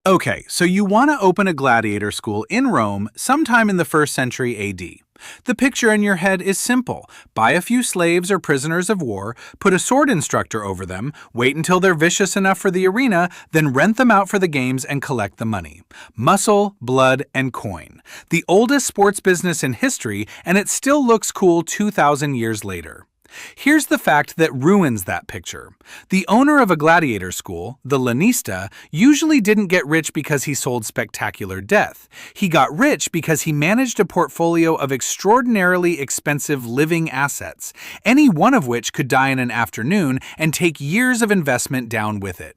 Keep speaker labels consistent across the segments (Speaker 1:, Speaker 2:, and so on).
Speaker 1: Okay, so you want to open a gladiator school in Rome sometime in the 1st century AD. The picture in your head is simple. Buy a few slaves or prisoners of war, put a sword instructor over them, wait until they're vicious enough for the arena, then rent them out for the games and collect the money. Muscle, blood, and coin. The oldest sports business in history, and it still looks cool 2,000 years later. Here's the fact that ruins that picture. The owner of a gladiator school, the lanista, usually didn't get rich because he sold spectacular death. He got rich because he managed a portfolio of extraordinarily expensive living assets, any one of which could die in an afternoon and take years of investment down with it.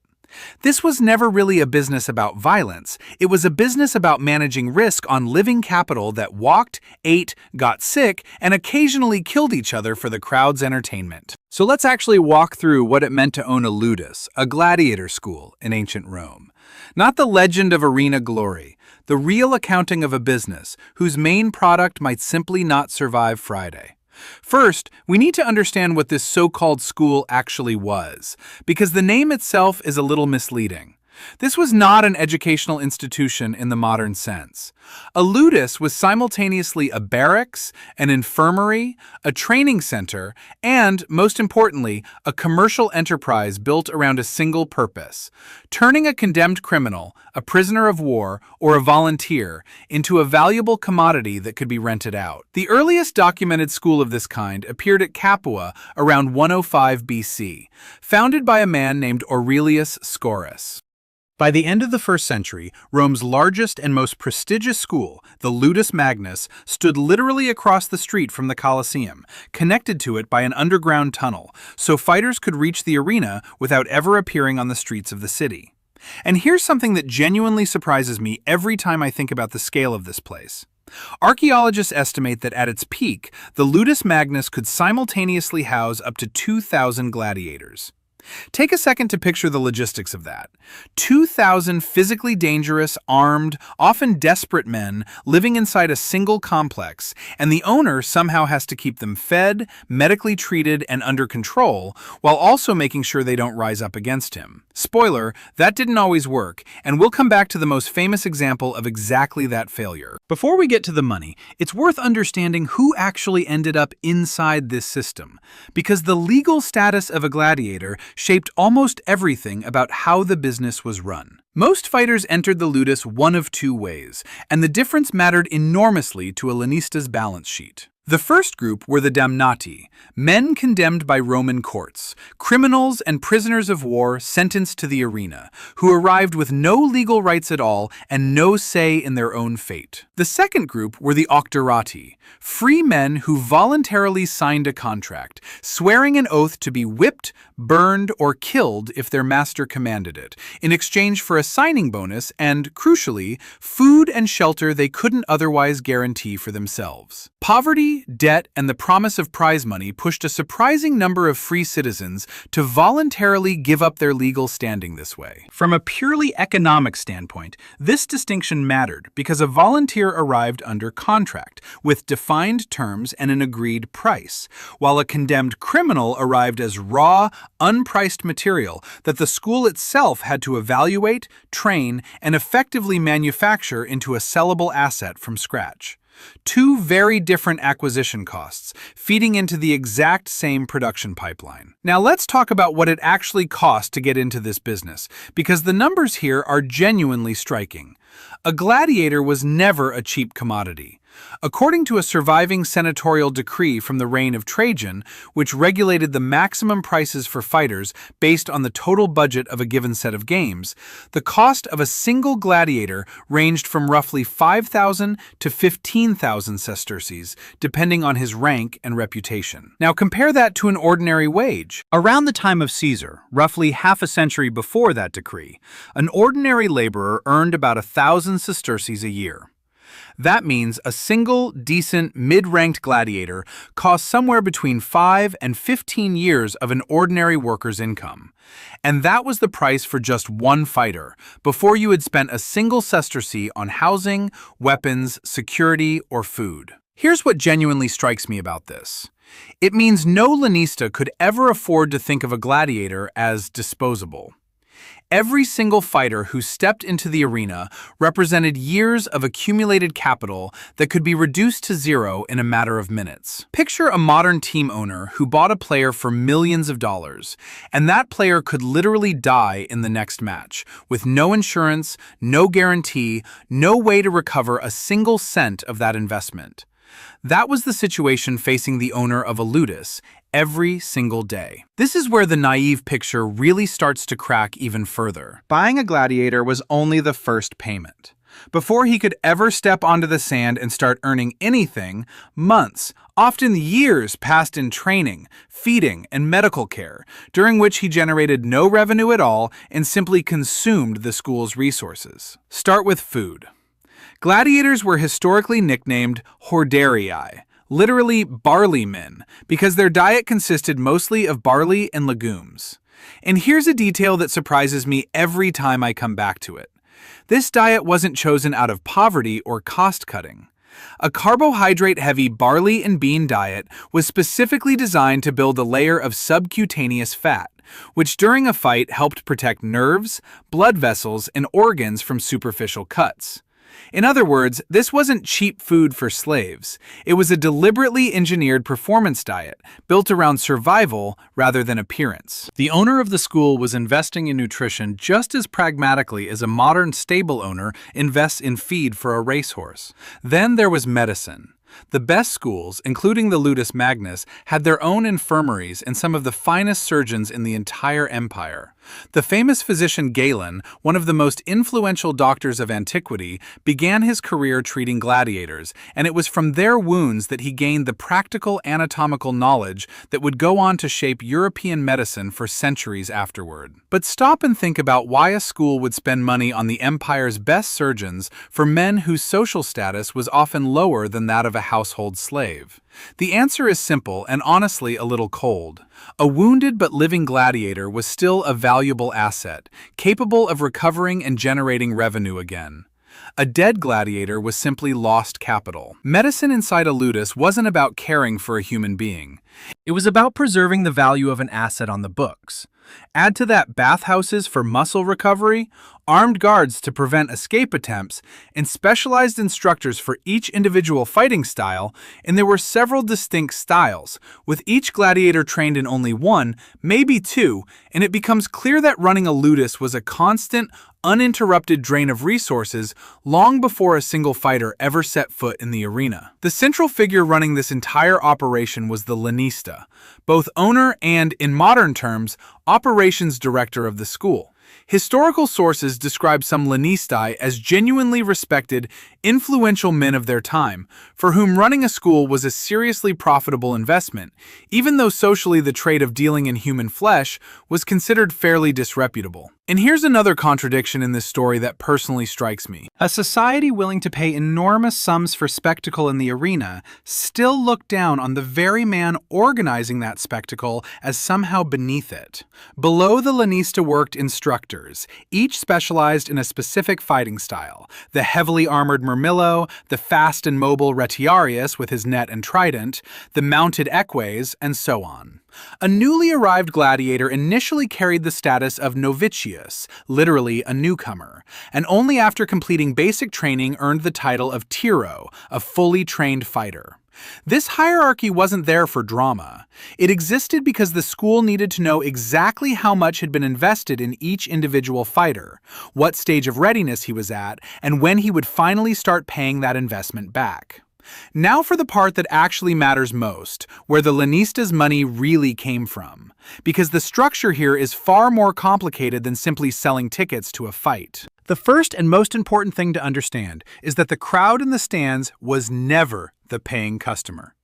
Speaker 1: This was never really a business about violence. It was a business about managing risk on living capital that walked, ate, got sick, and occasionally killed each other for the crowd's entertainment. So let's actually walk through what it meant to own a ludus, a gladiator school, in ancient Rome. Not the legend of arena glory, the real accounting of a business whose main product might simply not survive Friday. First, we need to understand what this so-called school actually was, because the name itself is a little misleading. This was not an educational institution in the modern sense. A ludus was simultaneously a barracks, an infirmary, a training center, and, most importantly, a commercial enterprise built around a single purpose: turning a condemned criminal, a prisoner of war, or a volunteer into a valuable commodity that could be rented out. The earliest documented school of this kind appeared at Capua around 105 BC, founded by a man named Aurelius Scaurus. By the end of the 1st century, Rome's largest and most prestigious school, the Ludus Magnus, stood literally across the street from the Colosseum, connected to it by an underground tunnel, so fighters could reach the arena without ever appearing on the streets of the city. And here's something that genuinely surprises me every time I think about the scale of this place. Archaeologists estimate that at its peak, the Ludus Magnus could simultaneously house up to 2,000 gladiators. Take a second to picture the logistics of that. 2,000 physically dangerous, armed, often desperate men living inside a single complex, and the owner somehow has to keep them fed, medically treated, and under control, while also making sure they don't rise up against him. Spoiler, that didn't always work, and we'll come back to the most famous example of exactly that failure. Before we get to the money, it's worth understanding who actually ended up inside this system, because the legal status of a gladiator shaped almost everything about how the business was run. Most fighters entered the ludus one of two ways, and the difference mattered enormously to a lanista's balance sheet. The first group were the damnati, men condemned by Roman courts, criminals and prisoners of war sentenced to the arena, who arrived with no legal rights at all and no say in their own fate. The second group were the octorati, free men who voluntarily signed a contract, swearing an oath to be whipped, burned, or killed if their master commanded it, in exchange for a signing bonus and, crucially, food and shelter they couldn't otherwise guarantee for themselves. Poverty, debt, and the promise of prize money pushed a surprising number of free citizens to voluntarily give up their legal standing this way. From a purely economic standpoint, this distinction mattered because a volunteer arrived under contract, with defined terms and an agreed price, while a condemned criminal arrived as raw, unpriced material that the school itself had to evaluate, train, and effectively manufacture into a sellable asset from scratch. Two very different acquisition costs, feeding into the exact same production pipeline. Now let's talk about what it actually cost to get into this business, because the numbers here are genuinely striking. A gladiator was never a cheap commodity. According to a surviving senatorial decree from the reign of Trajan, which regulated the maximum prices for fighters based on the total budget of a given set of games, the cost of a single gladiator ranged from roughly 5,000 to 15,000 sesterces, depending on his rank and reputation. Now compare that to an ordinary wage. Around the time of Caesar, roughly half a century before that decree, an ordinary laborer earned about 1,000 sesterces a year. That means a single, decent, mid-ranked gladiator costs somewhere between 5 and 15 years of an ordinary worker's income. And that was the price for just one fighter, before you had spent a single sesterce on housing, weapons, security, or food. Here's what genuinely strikes me about this. It means no lanista could ever afford to think of a gladiator as disposable. Every single fighter who stepped into the arena represented years of accumulated capital that could be reduced to zero in a matter of minutes. Picture a modern team owner who bought a player for millions of dollars, and that player could literally die in the next match, with no insurance, no guarantee, no way to recover a single cent of that investment. That was the situation facing the owner of a Ludus every single day. This is where the naive picture really starts to crack even further. Buying a gladiator was only the first payment. Before he could ever step onto the sand and start earning anything, months, often years passed in training, feeding, and medical care, during which he generated no revenue at all and simply consumed the school's resources. Start with food. Gladiators were historically nicknamed hordearii, literally barley men, because their diet consisted mostly of barley and legumes. And here's a detail that surprises me every time I come back to it. This diet wasn't chosen out of poverty or cost-cutting. A carbohydrate-heavy barley and bean diet was specifically designed to build a layer of subcutaneous fat, which during a fight helped protect nerves, blood vessels, and organs from superficial cuts. In other words, this wasn't cheap food for slaves. It was a deliberately engineered performance diet, built around survival rather than appearance. The owner of the school was investing in nutrition just as pragmatically as a modern stable owner invests in feed for a racehorse. Then there was medicine. The best schools, including the Ludus Magnus, had their own infirmaries and some of the finest surgeons in the entire empire. The famous physician Galen, one of the most influential doctors of antiquity, began his career treating gladiators, and it was from their wounds that he gained the practical anatomical knowledge that would go on to shape European medicine for centuries afterward. But stop and think about why a school would spend money on the empire's best surgeons for men whose social status was often lower than that of a household slave. The answer is simple and honestly a little cold. A wounded but living gladiator was still a valuable asset, capable of recovering and generating revenue again. A dead gladiator was simply lost capital. Medicine inside a ludus wasn't about caring for a human being. It was about preserving the value of an asset on the books. Add to that bathhouses for muscle recovery, armed guards to prevent escape attempts, and specialized instructors for each individual fighting style, and there were several distinct styles, with each gladiator trained in only one, maybe two, and it becomes clear that running a ludus was a constant, uninterrupted drain of resources long before a single fighter ever set foot in the arena. The central figure running this entire operation was the lanista, both owner and, in modern terms, operations director of the school. Historical sources describe some lanistae as genuinely respected, influential men of their time, for whom running a school was a seriously profitable investment, even though socially the trade of dealing in human flesh was considered fairly disreputable. And here's another contradiction in this story that personally strikes me. A society willing to pay enormous sums for spectacle in the arena still looked down on the very man organizing that spectacle as somehow beneath it. Below the lanista worked instructors, each specialized in a specific fighting style: the heavily armored Murmillo, the fast and mobile Retiarius with his net and trident, the mounted eques, and so on. A newly arrived gladiator initially carried the status of novitius, literally a newcomer, and only after completing basic training earned the title of tiro, a fully trained fighter. This hierarchy wasn't there for drama. It existed because the school needed to know exactly how much had been invested in each individual fighter, what stage of readiness he was at, and when he would finally start paying that investment back. Now for the part that actually matters most, where the lanista's money really came from, because the structure here is far more complicated than simply selling tickets to a fight. The first and most important thing to understand is that the crowd in the stands was never the paying customer.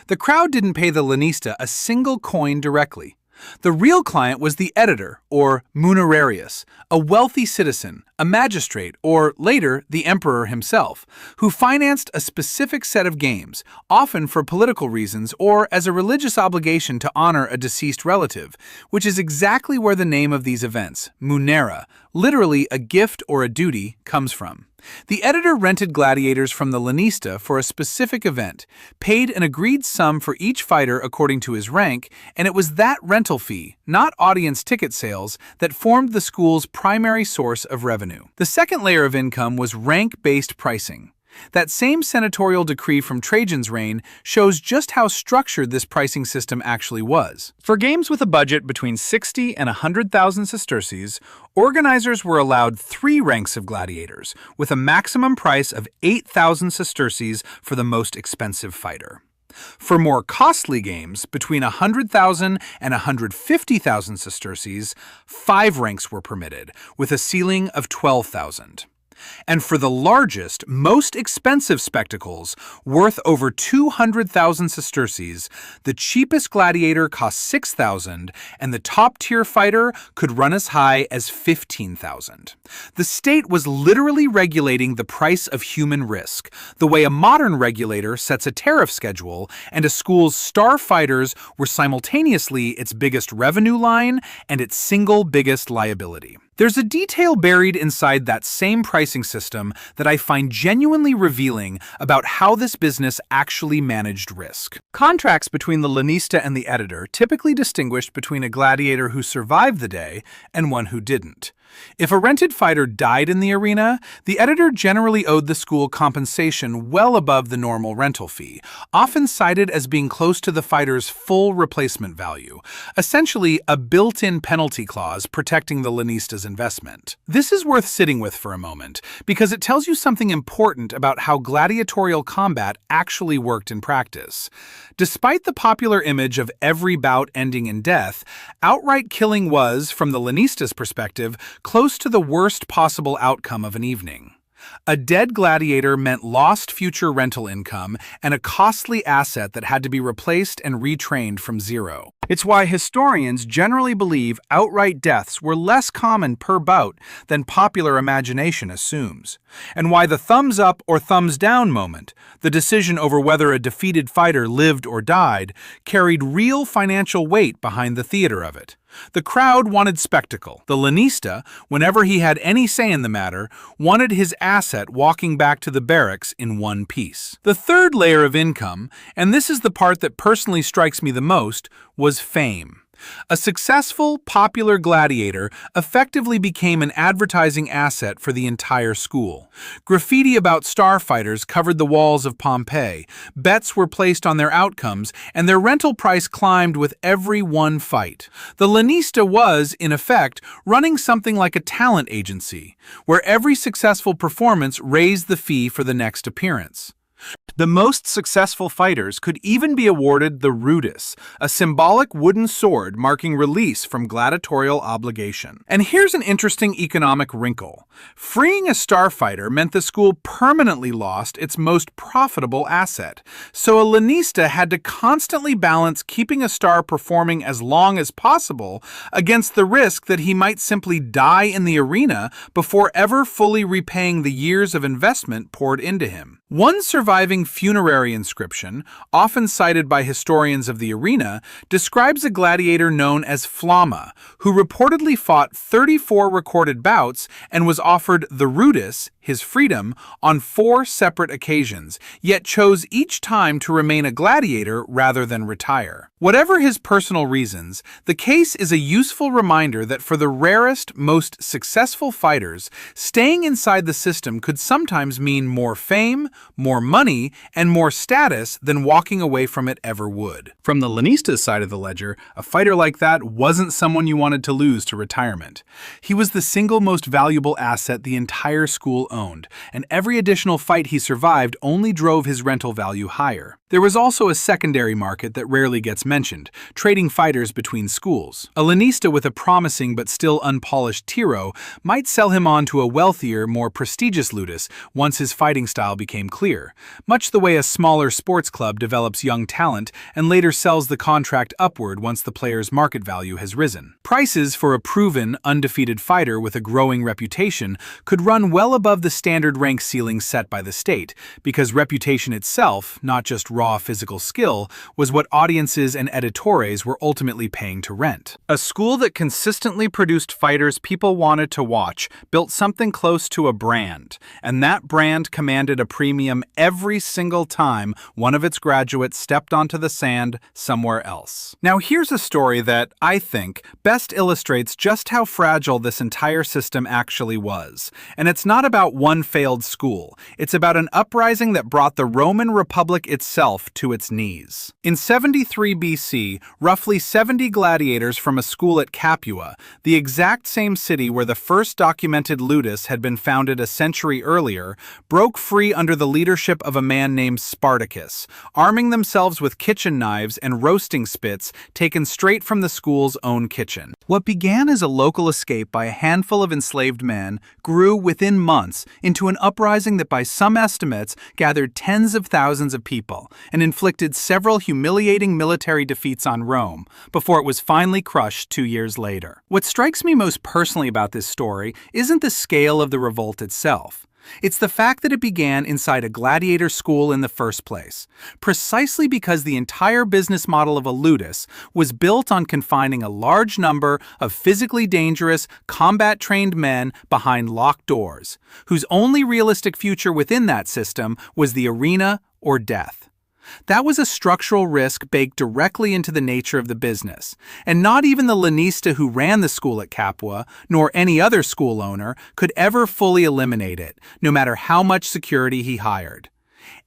Speaker 1: The crowd didn't pay the lanista a single coin directly. The real client was the editor, or munararius, a wealthy citizen, a magistrate, or later the emperor himself, who financed a specific set of games, often for political reasons or as a religious obligation to honor a deceased relative, which is exactly where the name of these events, munera, literally a gift or a duty, comes from. The editor rented gladiators from the lanista for a specific event, paid an agreed sum for each fighter according to his rank, and it was that rental fee, not audience ticket sales, that formed the school's primary source of revenue. The second layer of income was rank-based pricing. That same senatorial decree from Trajan's reign shows just how structured this pricing system actually was. For games with a budget between 60 and 100,000 sesterces, organizers were allowed 3 ranks of gladiators, with a maximum price of 8,000 sesterces for the most expensive fighter. For more costly games, between 100,000 and 150,000 sesterces, 5 ranks were permitted, with a ceiling of 12,000. And for the largest, most expensive spectacles, worth over 200,000 sesterces, the cheapest gladiator cost 6,000, and the top-tier fighter could run as high as 15,000. The state was literally regulating the price of human risk, the way a modern regulator sets a tariff schedule, and a school's star fighters were simultaneously its biggest revenue line and its single biggest liability. There's a detail buried inside that same pricing system that I find genuinely revealing about how this business actually managed risk. Contracts between the lanista and the editor typically distinguished between a gladiator who survived the day and one who didn't. If a rented fighter died in the arena, the editor generally owed the school compensation well above the normal rental fee, often cited as being close to the fighter's full replacement value, essentially a built-in penalty clause protecting the lanista's investment. This is worth sitting with for a moment, because it tells you something important about how gladiatorial combat actually worked in practice. Despite the popular image of every bout ending in death, outright killing was, from the lanista's perspective, close to the worst possible outcome of an evening. A dead gladiator meant lost future rental income and a costly asset that had to be replaced and retrained from zero. It's why historians generally believe outright deaths were less common per bout than popular imagination assumes, and why the thumbs up or thumbs down moment, the decision over whether a defeated fighter lived or died, carried real financial weight behind the theater of it. The crowd wanted spectacle. The lanista, whenever he had any say in the matter, wanted his asset walking back to the barracks in one piece. The third layer of income, and this is the part that personally strikes me the most, was fame. A successful, popular gladiator effectively became an advertising asset for the entire school. Graffiti about starfighters covered the walls of Pompeii, bets were placed on their outcomes, and their rental price climbed with every one fight. The lanista was, in effect, running something like a talent agency, where every successful performance raised the fee for the next appearance. The most successful fighters could even be awarded the rudus, a symbolic wooden sword marking release from gladiatorial obligation. And here's an interesting economic wrinkle. Freeing a starfighter meant the school permanently lost its most profitable asset, so a lanista had to constantly balance keeping a star performing as long as possible against the risk that he might simply die in the arena before ever fully repaying the years of investment poured into him. One surviving funerary inscription, often cited by historians of the arena, describes a gladiator known as Flamma, who reportedly fought 34 recorded bouts and was offered the rudus, his freedom, on 4 separate occasions, yet chose each time to remain a gladiator rather than retire. Whatever his personal reasons, the case is a useful reminder that for the rarest, most successful fighters, staying inside the system could sometimes mean more fame, more money, and more status than walking away from it ever would. From the lanista's side of the ledger, a fighter like that wasn't someone you wanted to lose to retirement. He was the single most valuable asset the entire school owned, and every additional fight he survived only drove his rental value higher. There was also a secondary market that rarely gets mentioned, trading fighters between schools. A lanista with a promising but still unpolished tiro might sell him on to a wealthier, more prestigious ludus once his fighting style became clear, much the way a smaller sports club develops young talent and later sells the contract upward once the player's market value has risen. Prices for a proven, undefeated fighter with a growing reputation could run well above the standard rank ceilings set by the state, because reputation itself, not just raw physical skill, was what audiences and editores were ultimately paying to rent. A school that consistently produced fighters people wanted to watch built something close to a brand, and that brand commanded a premium every single time one of its graduates stepped onto the sand somewhere else. Now here's a story that, I think, best illustrates just how fragile this entire system actually was. And it's not about one failed school. It's about an uprising that brought the Roman Republic itself to its knees. In 73 BC, roughly 70 gladiators from a school at Capua, the exact same city where the first documented ludus had been founded a century earlier, broke free under the leadership of a man named Spartacus, arming themselves with kitchen knives and roasting spits taken straight from the school's own kitchen. What began as a local escape by a handful of enslaved men grew within months into an uprising that by some estimates gathered tens of thousands of people and inflicted several humiliating military defeats on Rome before it was finally crushed 2 years later. What strikes me most personally about this story isn't the scale of the revolt itself. It's the fact that it began inside a gladiator school in the first place, precisely because the entire business model of a ludus was built on confining a large number of physically dangerous, combat-trained men behind locked doors, whose only realistic future within that system was the arena or death. That was a structural risk baked directly into the nature of the business, and not even the lanista who ran the school at Capua, nor any other school owner, could ever fully eliminate it, no matter how much security he hired.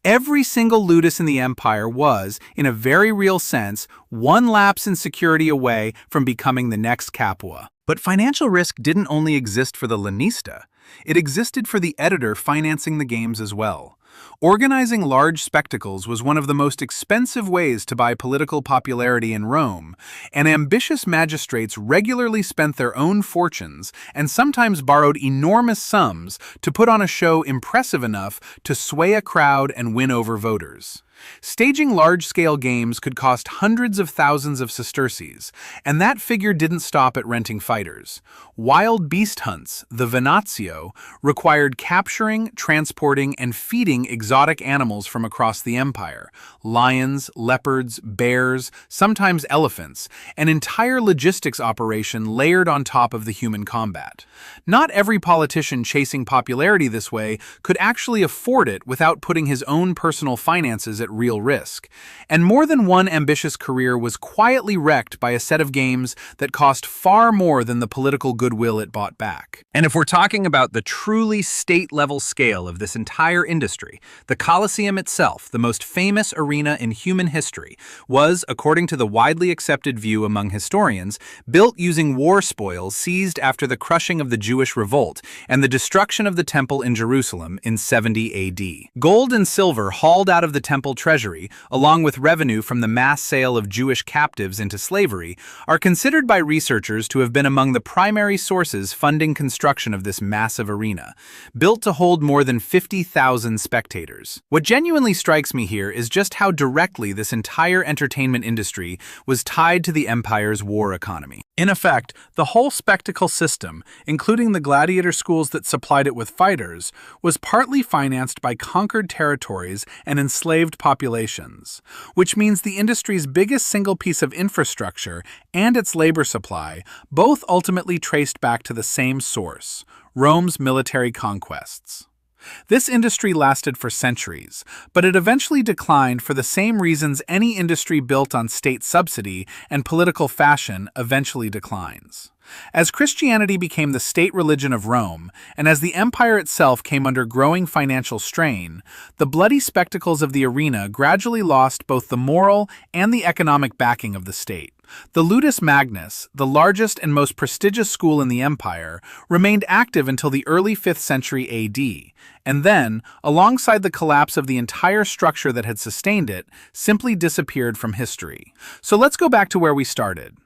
Speaker 1: Every single ludus in the empire was, in a very real sense, one lapse in security away from becoming the next Capua. But financial risk didn't only exist for the lanista, it existed for the editor financing the games as well. Organizing large spectacles was one of the most expensive ways to buy political popularity in Rome, and ambitious magistrates regularly spent their own fortunes and sometimes borrowed enormous sums to put on a show impressive enough to sway a crowd and win over voters. Staging large-scale games could cost hundreds of thousands of sesterces, and that figure didn't stop at renting fighters. Wild beast hunts, the venatio, required capturing, transporting, and feeding exotic animals from across the empire: lions, leopards, bears, sometimes elephants, an entire logistics operation layered on top of the human combat. Not every politician chasing popularity this way could actually afford it without putting his own personal finances at real risk, and more than one ambitious career was quietly wrecked by a set of games that cost far more than the political goodwill it bought back. And if we're talking about the truly state-level scale of this entire industry, the Colosseum itself, the most famous arena in human history, was, according to the widely accepted view among historians, built using war spoils seized after the crushing of the Jewish revolt and the destruction of the temple in Jerusalem in 70 AD. Gold and silver hauled out of the temple treasury, along with revenue from the mass sale of Jewish captives into slavery, are considered by researchers to have been among the primary sources funding construction of this massive arena, built to hold more than 50,000 spectators. What genuinely strikes me here is just how directly this entire entertainment industry was tied to the empire's war economy. In effect, the whole spectacle system, including the gladiator schools that supplied it with fighters, was partly financed by conquered territories and enslaved populations, which means the industry's biggest single piece of infrastructure and its labor supply both ultimately traced back to the same source: Rome's military conquests. This industry lasted for centuries, but it eventually declined for the same reasons any industry built on state subsidy and political fashion eventually declines. As Christianity became the state religion of Rome, and as the empire itself came under growing financial strain, the bloody spectacles of the arena gradually lost both the moral and the economic backing of the state. The Ludus Magnus, the largest and most prestigious school in the empire, remained active until the early 5th century AD, and then, alongside the collapse of the entire structure that had sustained it, simply disappeared from history. So let's go back to where we started.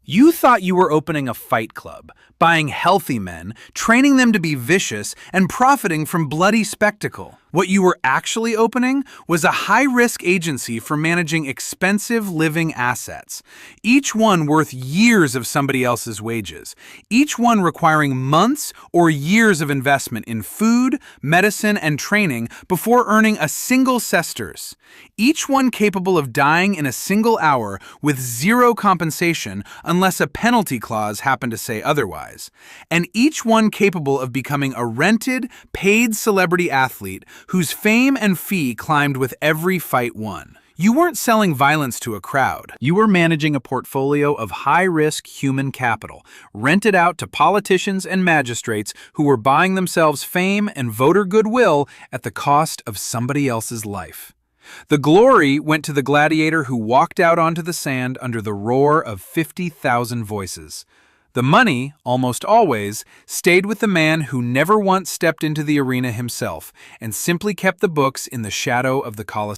Speaker 1: You thought you were opening a fight club, buying healthy men, training them to be vicious, and profiting from bloody spectacle. What you were actually opening was a high-risk agency for managing expensive living assets, each one worth years of somebody else's wages, each one requiring months or years of investment in food, medicine, and training before earning a single sesterce, each one capable of dying in a single hour with zero compensation unless a penalty clause happened to say otherwise, and each one capable of becoming a rented, paid celebrity athlete whose fame and fee climbed with every fight won. You weren't selling violence to a crowd. You were managing a portfolio of high-risk human capital, rented out to politicians and magistrates who were buying themselves fame and voter goodwill at the cost of somebody else's life. The glory went to the gladiator who walked out onto the sand under the roar of 50,000 voices. The money, almost always, stayed with the man who never once stepped into the arena himself and simply kept the books in the shadow of the Colosseum.